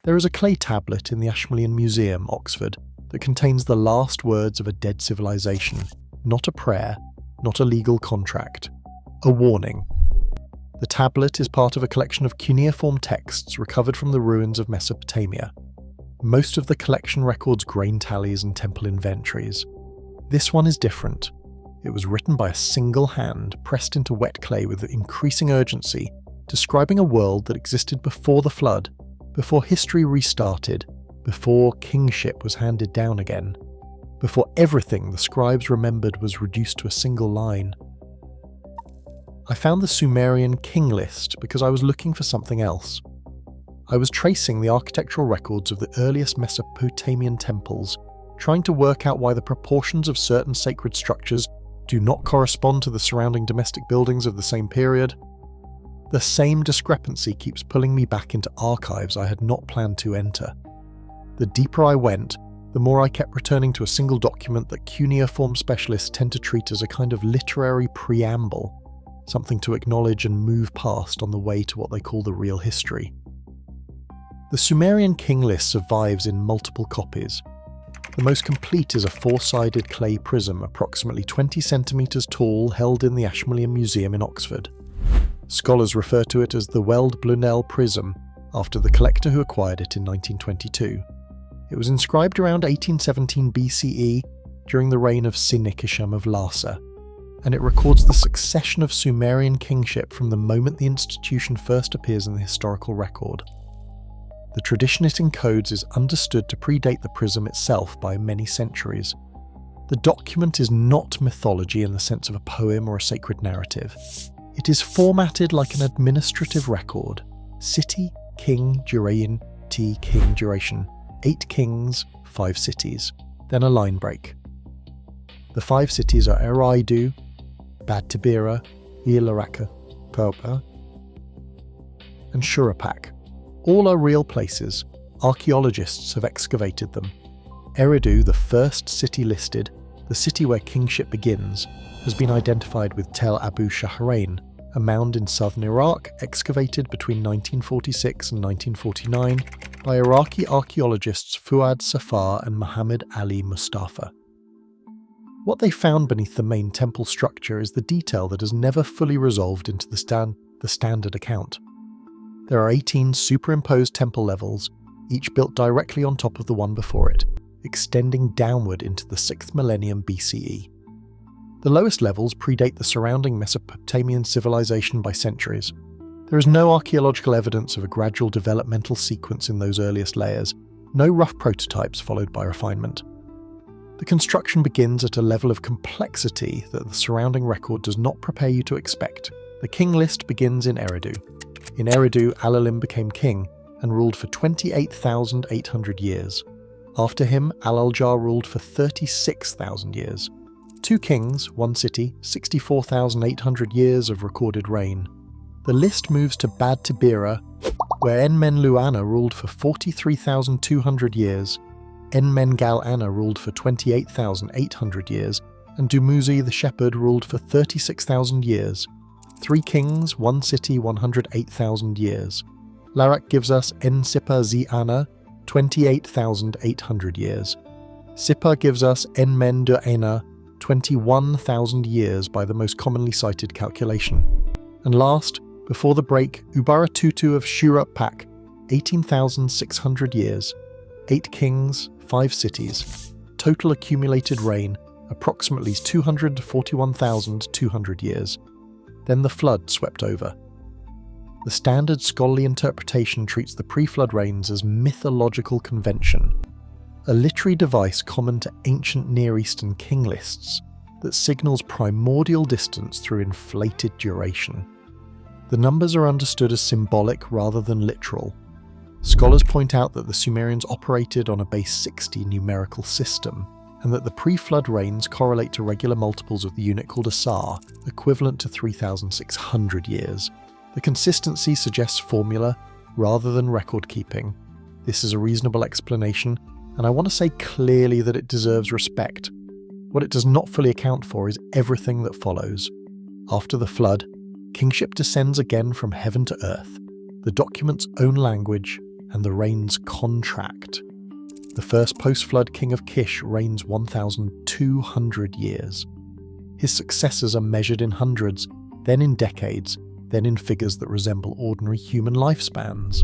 There is a clay tablet in the Ashmolean Museum, Oxford, that contains the last words of a dead civilization, not a prayer, not a legal contract, a warning. The tablet is part of a collection of cuneiform texts recovered from the ruins of Mesopotamia. Most of the collection records grain tallies and temple inventories. This one is different. It was written by a single hand, pressed into wet clay with increasing urgency, describing a world that existed before the flood, before history restarted, before kingship was handed down again, before everything the scribes remembered was reduced to a single line. I found the Sumerian King List because I was looking for something else. I was tracing the architectural records of the earliest Mesopotamian temples, trying to work out why the proportions of certain sacred structures do not correspond to the surrounding domestic buildings of the same period. The same discrepancy keeps pulling me back into archives I had not planned to enter. The deeper I went, the more I kept returning to a single document that cuneiform specialists tend to treat as a kind of literary preamble, something to acknowledge and move past on the way to what they call the real history. The Sumerian King List survives in multiple copies. The most complete is a four-sided clay prism approximately 20 centimetres tall held in the Ashmolean Museum in Oxford. Scholars refer to it as the Weld-Brunel prism, after the collector who acquired it in 1922. It was inscribed around 1817 BCE during the reign of Sinikisham of Larsa, and it records the succession of Sumerian kingship from the moment the institution first appears in the historical record. The tradition it encodes is understood to predate the prism itself by many centuries. The document is not mythology in the sense of a poem or a sacred narrative. It is formatted like an administrative record. City, king, duration, king, duration. 8 kings, 5 cities. Then a line break. The 5 cities are Eridu, Bad Tibira, Ilaraka, Perpa, and Shurapak. All are real places. Archaeologists have excavated them. Eridu, the first city listed, the city where kingship begins, has been identified with Tel Abu Shahrain, a mound in southern Iraq excavated between 1946 and 1949 by Iraqi archaeologists Fuad Safar and Muhammad Ali Mustafa. What they found beneath the main temple structure is the detail that has never fully resolved into the standard account. There are 18 superimposed temple levels, each built directly on top of the one before it, extending downward into the 6th millennium BCE. The lowest levels predate the surrounding Mesopotamian civilization by centuries. There is no archaeological evidence of a gradual developmental sequence in those earliest layers, no rough prototypes followed by refinement. The construction begins at a level of complexity that the surrounding record does not prepare you to expect. The king list begins in Eridu. In Eridu, Alalim became king and ruled for 28,800 years. After him, Al-Aljar ruled for 36,000 years. 2 kings, 1 city, 64,800 years of recorded reign. The list moves to Bad Tibira, where Enmenluana ruled for 43,200 years, Enmengal-Ana ruled for 28,800 years, and Dumuzi the shepherd ruled for 36,000 years. 3 kings, 1 city, 108,000 years. Larak gives us En-Sipa Zi-Ana, 28,800 years. Sipa gives us En-Men-Du-Ana, 21,000 years by the most commonly cited calculation. And last, before the break, Ubaratutu of Shurapak, 18,600 years. 8 kings, 5 cities. Total accumulated reign, approximately 241,200 years. Then the flood swept over. The standard scholarly interpretation treats the pre-flood reigns as mythological convention, a literary device common to ancient Near Eastern king lists that signals primordial distance through inflated duration. The numbers are understood as symbolic rather than literal. Scholars point out that the Sumerians operated on a base 60 numerical system, and that the pre-flood reigns correlate to regular multiples of the unit called Asar, equivalent to 3,600 years. The consistency suggests formula rather than record keeping. This is a reasonable explanation, and I want to say clearly that it deserves respect. What it does not fully account for is everything that follows. After the flood, kingship descends again from heaven to earth, the document's own language, and the reigns contract. The first post-flood king of Kish reigns 1,200 years. His successors are measured in hundreds, then in decades, then in figures that resemble ordinary human lifespans.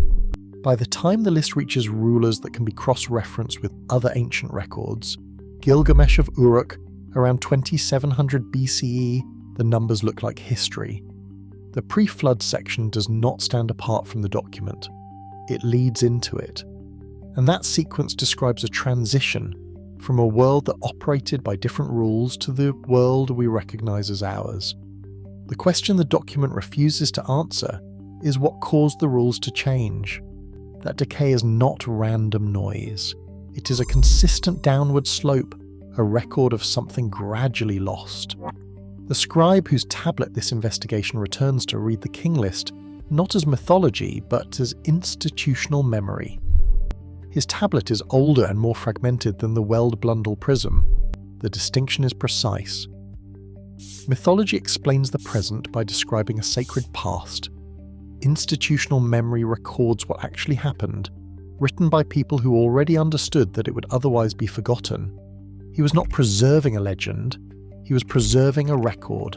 By the time the list reaches rulers that can be cross-referenced with other ancient records, Gilgamesh of Uruk, around 2700 BCE, the numbers look like history. The pre-flood section does not stand apart from the document. It leads into it. And that sequence describes a transition from a world that operated by different rules to the world we recognize as ours. The question the document refuses to answer is what caused the rules to change. That decay is not random noise. It is a consistent downward slope, a record of something gradually lost. The scribe whose tablet this investigation returns to read the King List, not as mythology, but as institutional memory. His tablet is older and more fragmented than the Weld Blundell prism. The distinction is precise. Mythology explains the present by describing a sacred past. Institutional memory records what actually happened, written by people who already understood that it would otherwise be forgotten. He was not preserving a legend, he was preserving a record.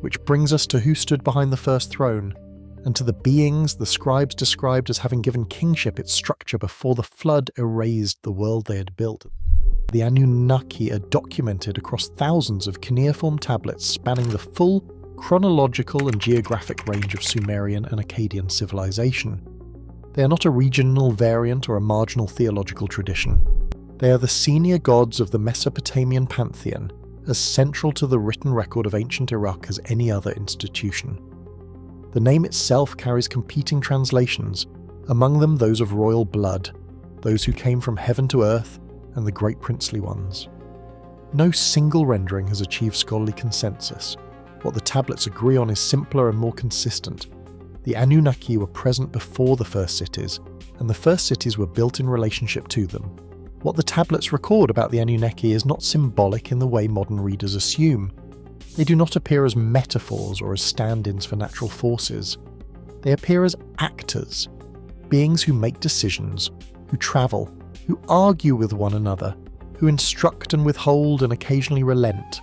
Which brings us to who stood behind the first throne, and to the beings the scribes described as having given kingship its structure before the flood erased the world they had built. The Anunnaki are documented across thousands of cuneiform tablets spanning the full chronological and geographic range of Sumerian and Akkadian civilization. They are not a regional variant or a marginal theological tradition. They are the senior gods of the Mesopotamian pantheon, as central to the written record of ancient Iraq as any other institution. The name itself carries competing translations, among them those of royal blood, those who came from heaven to earth, and the great princely ones. No single rendering has achieved scholarly consensus. What the tablets agree on is simpler and more consistent. The Anunnaki were present before the first cities, and the first cities were built in relationship to them. What the tablets record about the Anunnaki is not symbolic in the way modern readers assume. They do not appear as metaphors or as stand-ins for natural forces. They appear as actors, beings who make decisions, who travel, who argue with one another, who instruct and withhold and occasionally relent.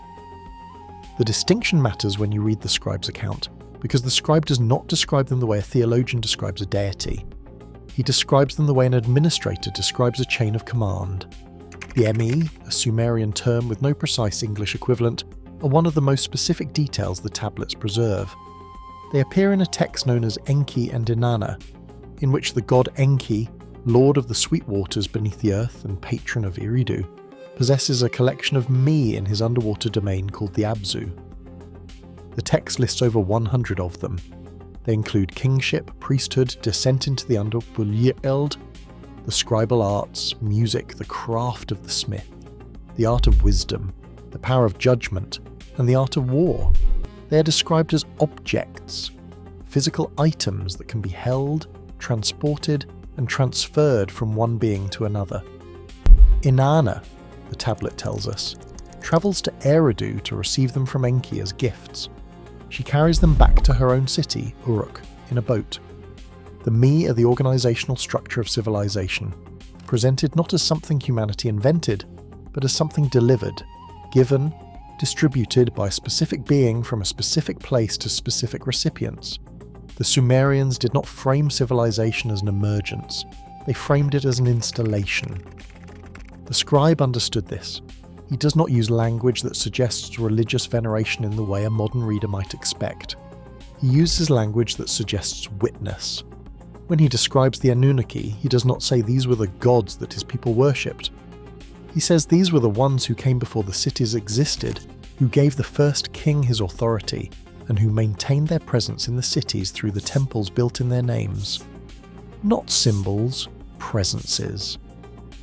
The distinction matters when you read the scribe's account, because the scribe does not describe them the way a theologian describes a deity. He describes them the way an administrator describes a chain of command. The ME, a Sumerian term with no precise English equivalent, are one of the most specific details the tablets preserve. They appear in a text known as Enki and Inanna, in which the god Enki, lord of the sweet waters beneath the earth and patron of Eridu, possesses a collection of me in his underwater domain called the Abzu. The text lists over 100 of them. They include kingship, priesthood, descent into the underworld, the scribal arts, music, the craft of the smith, the art of wisdom, the power of judgment, and the art of war. They are described as objects, physical items that can be held, transported, and transferred from one being to another. Inanna, the tablet tells us, travels to Eridu to receive them from Enki as gifts. She carries them back to her own city, Uruk, in a boat. The me are the organizational structure of civilization, presented not as something humanity invented, but as something delivered, given, distributed by a specific being from a specific place to specific recipients. The Sumerians did not frame civilization as an emergence, they framed it as an installation. The scribe understood this. He does not use language that suggests religious veneration in the way a modern reader might expect. He uses language that suggests witness. When he describes the Anunnaki, he does not say these were the gods that his people worshipped. He says these were the ones who came before the cities existed, who gave the first king his authority, and who maintained their presence in the cities through the temples built in their names. Not symbols, presences.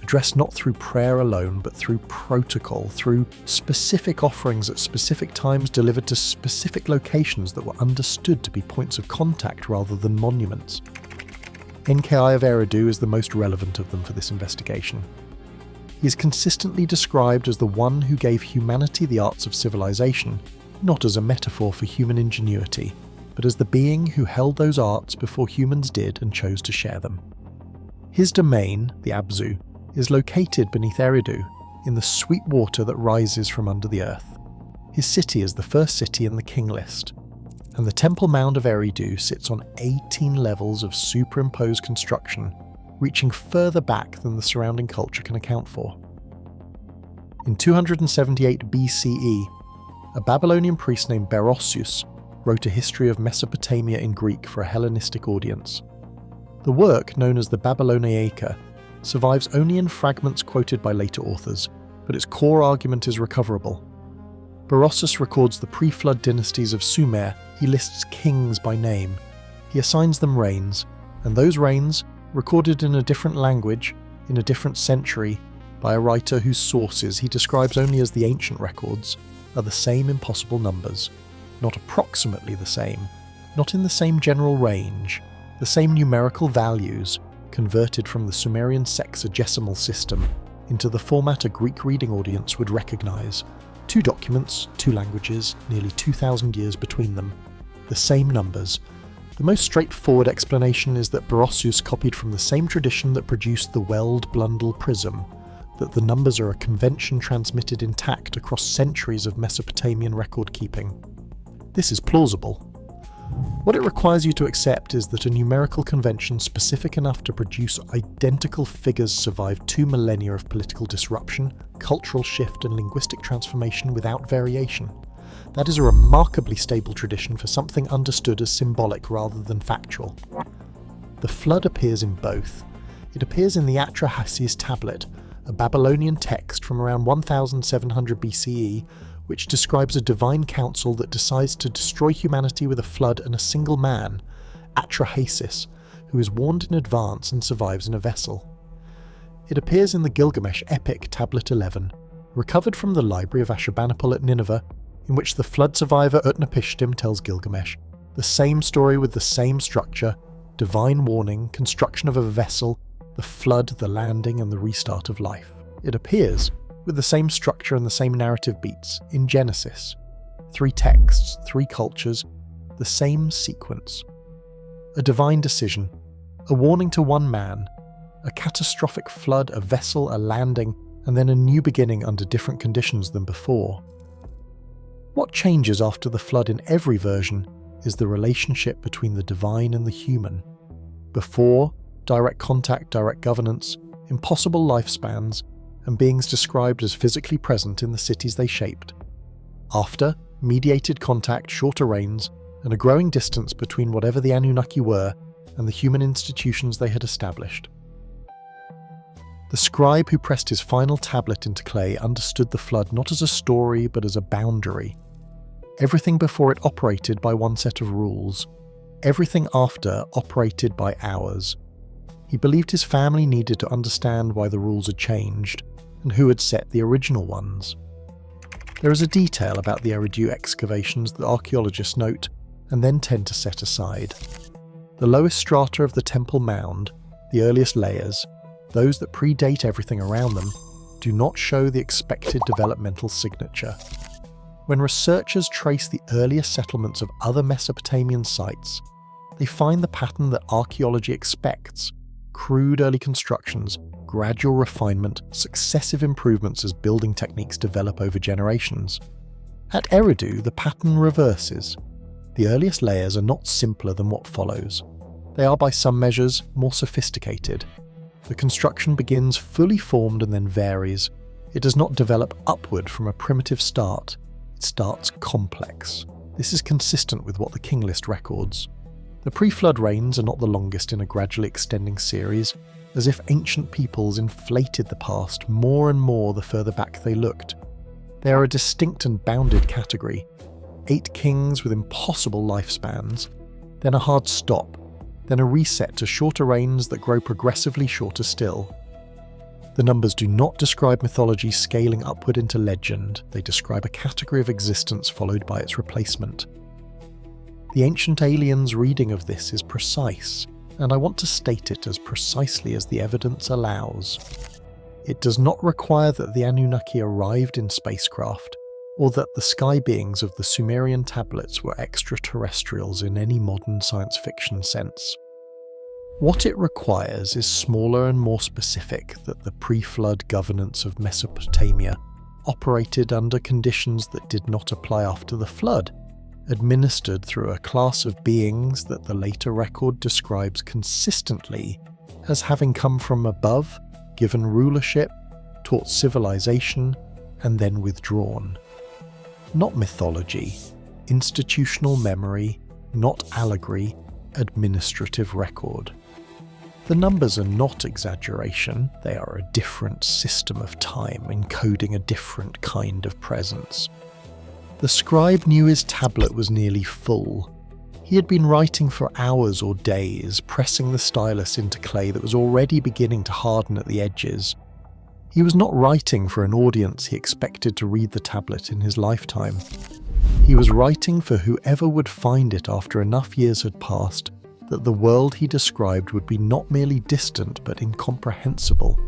Addressed not through prayer alone, but through protocol, through specific offerings at specific times delivered to specific locations that were understood to be points of contact rather than monuments. Enki of Eridu is the most relevant of them for this investigation. He is consistently described as the one who gave humanity the arts of civilization, not as a metaphor for human ingenuity, but as the being who held those arts before humans did and chose to share them. His domain, the Abzu, is located beneath Eridu, in the sweet water that rises from under the earth. His city is the first city in the King List, and the Temple Mound of Eridu sits on 18 levels of superimposed construction, reaching further back than the surrounding culture can account for. In 278 BCE, a Babylonian priest named Berossus wrote a history of Mesopotamia in Greek for a Hellenistic audience. The work, known as the Babyloniaca, survives only in fragments quoted by later authors, but its core argument is recoverable. Berossus records the pre-flood dynasties of Sumer. He lists kings by name. He assigns them reigns, and those reigns, recorded in a different language, in a different century, by a writer whose sources he describes only as the ancient records, are the same impossible numbers, not approximately the same, not in the same general range, the same numerical values, converted from the Sumerian sexagesimal system into the format a Greek reading audience would recognise. 2 documents, 2 languages, nearly 2,000 years between them. The same numbers. The most straightforward explanation is that Berossus copied from the same tradition that produced the Weld-Blundell prism, that the numbers are a convention transmitted intact across centuries of Mesopotamian record keeping. This is plausible. What it requires you to accept is that a numerical convention specific enough to produce identical figures survived 2 millennia of political disruption, cultural shift and linguistic transformation without variation. That is a remarkably stable tradition for something understood as symbolic rather than factual. The flood appears in both. It appears in the Atrahasis tablet, a Babylonian text from around 1700 BCE, which describes a divine council that decides to destroy humanity with a flood and a single man, Atrahasis, who is warned in advance and survives in a vessel. It appears in the Gilgamesh epic Tablet 11, recovered from the library of Ashurbanipal at Nineveh, in which the flood survivor Utnapishtim tells Gilgamesh the same story with the same structure, divine warning, construction of a vessel, the flood, the landing and the restart of life. It appears with the same structure and the same narrative beats in Genesis. 3 texts, 3 cultures, the same sequence. A divine decision, a warning to one man, a catastrophic flood, a vessel, a landing, and then a new beginning under different conditions than before. What changes after the flood in every version is the relationship between the divine and the human. Before, direct contact, direct governance, impossible lifespans, and beings described as physically present in the cities they shaped. After, mediated contact, shorter reigns, and a growing distance between whatever the Anunnaki were and the human institutions they had established. The scribe who pressed his final tablet into clay understood the flood not as a story but as a boundary. Everything before it operated by one set of rules. Everything after operated by ours. He believed his family needed to understand why the rules had changed, and who had set the original ones. There is a detail about the Eridu excavations that archaeologists note, and then tend to set aside. The lowest strata of the Temple Mound, the earliest layers, those that predate everything around them, do not show the expected developmental signature. When researchers trace the earliest settlements of other Mesopotamian sites, they find the pattern that archaeology expects: crude early constructions, gradual refinement, successive improvements as building techniques develop over generations. At Eridu, the pattern reverses. The earliest layers are not simpler than what follows. They are by some measures more sophisticated. The construction begins fully formed and then varies. It does not develop upward from a primitive start. It starts complex. This is consistent with what the King List records. The pre-flood reigns are not the longest in a gradually extending series, as if ancient peoples inflated the past more and more the further back they looked. They are a distinct and bounded category. 8 kings with impossible lifespans, then a hard stop, then a reset to shorter reigns that grow progressively shorter still. The numbers do not describe mythology scaling upward into legend, they describe a category of existence followed by its replacement. The ancient aliens' reading of this is precise, and I want to state it as precisely as the evidence allows. It does not require that the Anunnaki arrived in spacecraft, or that the sky beings of the Sumerian tablets were extraterrestrials in any modern science fiction sense. What it requires is smaller and more specific, that the pre-flood governance of Mesopotamia operated under conditions that did not apply after the flood, administered through a class of beings that the later record describes consistently as having come from above, given rulership, taught civilization, and then withdrawn. Not mythology, institutional memory, not allegory, administrative record. The numbers are not exaggeration, they are a different system of time encoding a different kind of presence. The scribe knew his tablet was nearly full. He had been writing for hours or days, pressing the stylus into clay that was already beginning to harden at the edges. He was not writing for an audience he expected to read the tablet in his lifetime. He was writing for whoever would find it after enough years had passed that the world he described would be not merely distant but incomprehensible.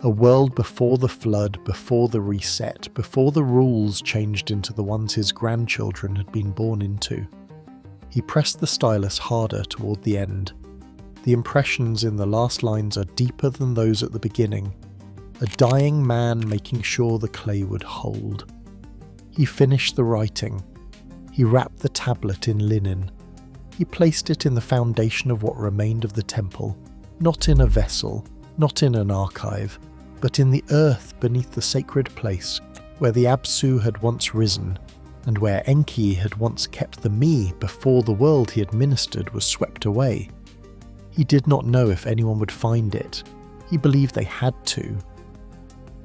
A world before the flood, before the reset, before the rules changed into the ones his grandchildren had been born into. He pressed the stylus harder toward the end. The impressions in the last lines are deeper than those at the beginning. A dying man making sure the clay would hold. He finished the writing. He wrapped the tablet in linen. He placed it in the foundation of what remained of the temple, not in a vessel, not in an archive, but in the earth beneath the sacred place where the Apsu had once risen, and where Enki had once kept the me before the world he administered was swept away. He did not know if anyone would find it. He believed they had to.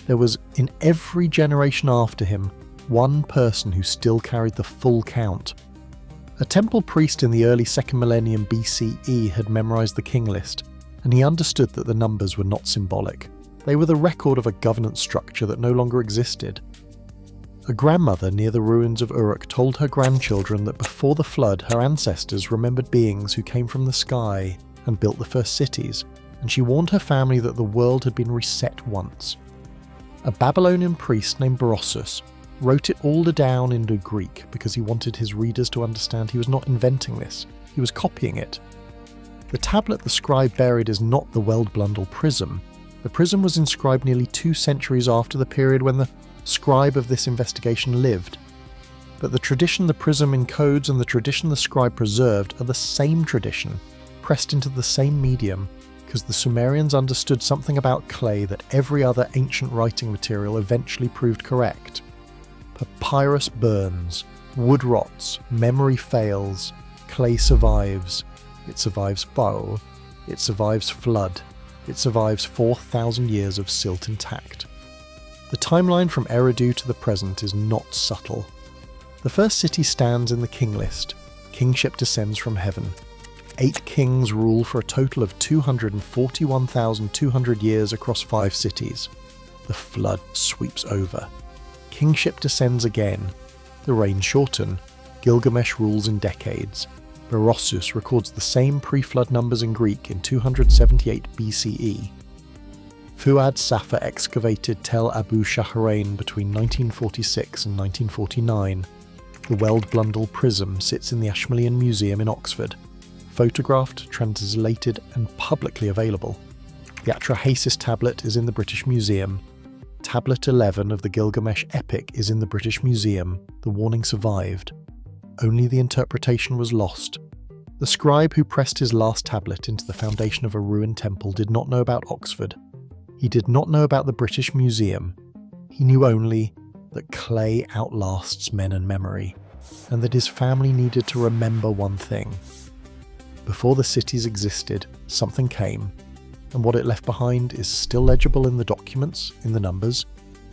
There was, in every generation after him, one person who still carried the full count. A temple priest in the early 2nd millennium BCE had memorized the King List, and he understood that the numbers were not symbolic. They were the record of a governance structure that no longer existed. A grandmother near the ruins of Uruk told her grandchildren that before the flood her ancestors remembered beings who came from the sky and built the first cities, and she warned her family that the world had been reset once. A Babylonian priest named Berossus wrote it all down into Greek because he wanted his readers to understand he was not inventing this, he was copying it. The tablet the scribe buried is not the Weldblundel prism. The prism was inscribed nearly 2 centuries after the period when the scribe of this investigation lived. But the tradition the prism encodes and the tradition the scribe preserved are the same tradition, pressed into the same medium, because the Sumerians understood something about clay that every other ancient writing material eventually proved correct. Papyrus burns, wood rots, memory fails, clay survives. It survives fire, it survives flood, it survives 4,000 years of silt intact. The timeline from Eridu to the present is not subtle. The first city stands in the King List. Kingship descends from heaven. 8 kings rule for a total of 241,200 years across 5 cities. The flood sweeps over. Kingship descends again. The reigns shorten. Gilgamesh rules in decades. Berossus records the same pre-flood numbers in Greek in 278 BCE. Fuad Safa excavated Tel Abu Shahrain between 1946 and 1949. The Weldblundel prism sits in the Ashmolean Museum in Oxford. Photographed, translated and publicly available. The Atrahasis tablet is in the British Museum. Tablet 11 of the Gilgamesh epic is in the British Museum. The warning survived. Only the interpretation was lost. The scribe who pressed his last tablet into the foundation of a ruined temple did not know about Oxford. He did not know about the British Museum. He knew only that clay outlasts men and memory, and that his family needed to remember one thing. Before the cities existed, something came, and what it left behind is still legible in the documents, in the numbers,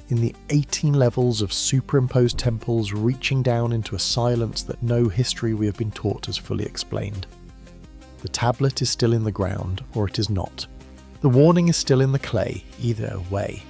in the 18 levels of superimposed temples reaching down into a silence that no history we have been taught has fully explained. The tablet is still in the ground, or it is not. The warning is still in the clay, either way.